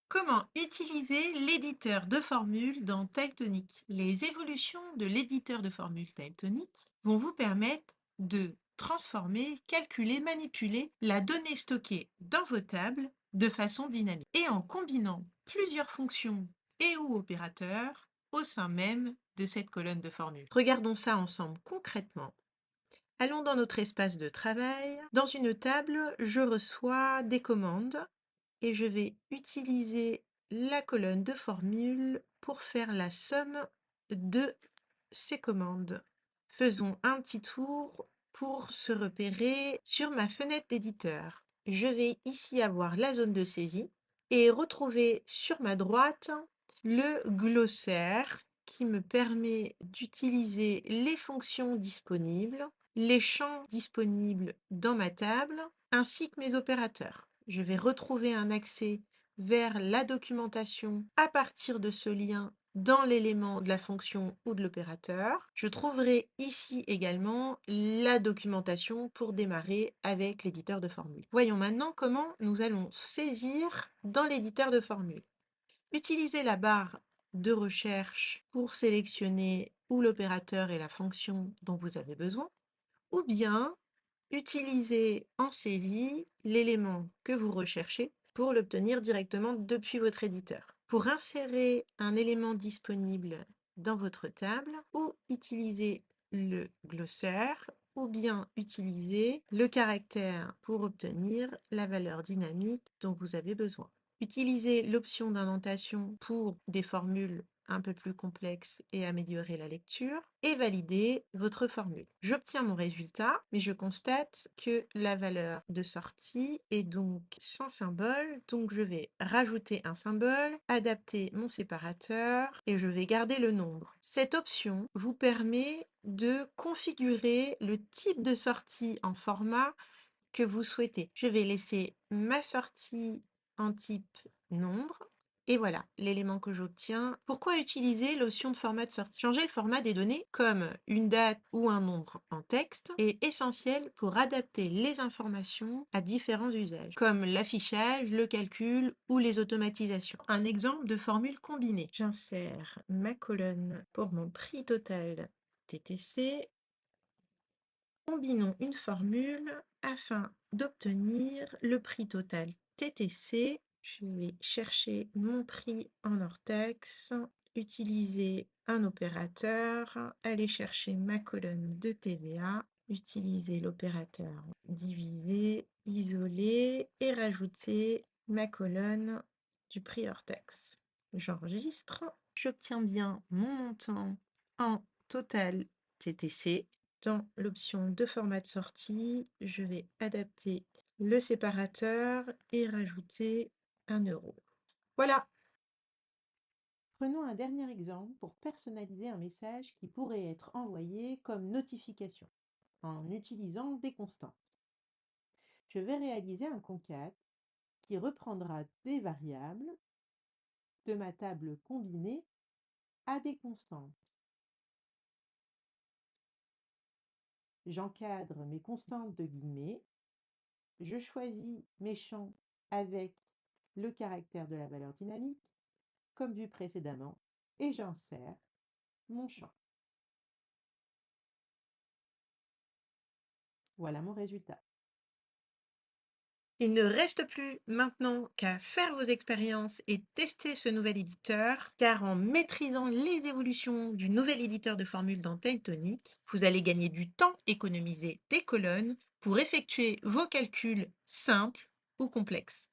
Comment utiliser l'éditeur de formules dans Typetonic? Les évolutions de l'éditeur de formules Typetonic vont vous permettre de transformer, calculer, manipuler la donnée stockée dans vos tables de façon dynamique et en combinant plusieurs fonctions et/ou opérateurs au sein même de cette colonne de formules. Regardons ça ensemble concrètement. Allons dans notre espace de travail. Dans une table, je reçois des commandes et je vais utiliser la colonne de formules pour faire la somme de ces commandes. Faisons un petit tour pour se repérer sur ma fenêtre d'éditeur. Je vais ici avoir la zone de saisie et retrouver sur ma droite le glossaire qui me permet d'utiliser les fonctions disponibles, les champs disponibles dans ma table, ainsi que mes opérateurs. Je vais retrouver un accès vers la documentation à partir de ce lien dans l'élément de la fonction ou de l'opérateur. Je trouverai ici également la documentation pour démarrer avec l'éditeur de formules. Voyons maintenant comment nous allons saisir dans l'éditeur de formules. Utilisez la barre de recherche pour sélectionner ou l'opérateur et la fonction dont vous avez besoin, ou bien utilisez en saisie l'élément que vous recherchez pour l'obtenir directement depuis votre éditeur. Pour insérer un élément disponible dans votre table, ou utilisez le glossaire, ou bien utiliser le caractère pour obtenir la valeur dynamique dont vous avez besoin. Utilisez l'option d'indentation pour des formules un peu plus complexes et améliorer la lecture, et valider votre formule. J'obtiens mon résultat, mais je constate que la valeur de sortie est donc sans symbole, donc je vais rajouter un symbole, adapter mon séparateur, et je vais garder le nombre. Cette option vous permet de configurer le type de sortie en format que vous souhaitez. Je vais laisser ma sortie en type nombre. Et voilà l'élément que j'obtiens. Pourquoi utiliser l'option de format de sortie? Changer le format des données, comme une date ou un nombre en texte, est essentiel pour adapter les informations à différents usages, comme l'affichage, le calcul ou les automatisations. Un exemple de formule combinée. J'insère ma colonne pour mon prix total TTC. Combinons une formule afin d'obtenir le prix total TTC. Je vais chercher mon prix en hors-taxe, utiliser un opérateur, aller chercher ma colonne de TVA, utiliser l'opérateur diviser, isoler et rajouter ma colonne du prix hors-taxe. J'enregistre. J'obtiens bien mon montant en total TTC. Dans l'option de format de sortie, je vais adapter le séparateur et rajouter 1 euro. Voilà. Prenons un dernier exemple pour personnaliser un message qui pourrait être envoyé comme notification en utilisant des constantes. Je vais réaliser un concat qui reprendra des variables de ma table combinée à des constantes. J'encadre mes constantes de guillemets. Je choisis mes champs avec le caractère de la valeur dynamique, comme vu précédemment, et j'insère mon champ. Voilà mon résultat. Il ne reste plus maintenant qu'à faire vos expériences et tester ce nouvel éditeur, car en maîtrisant les évolutions du nouvel éditeur de formules dans Typetonic, vous allez gagner du temps, économiser des colonnes pour effectuer vos calculs simples ou complexes.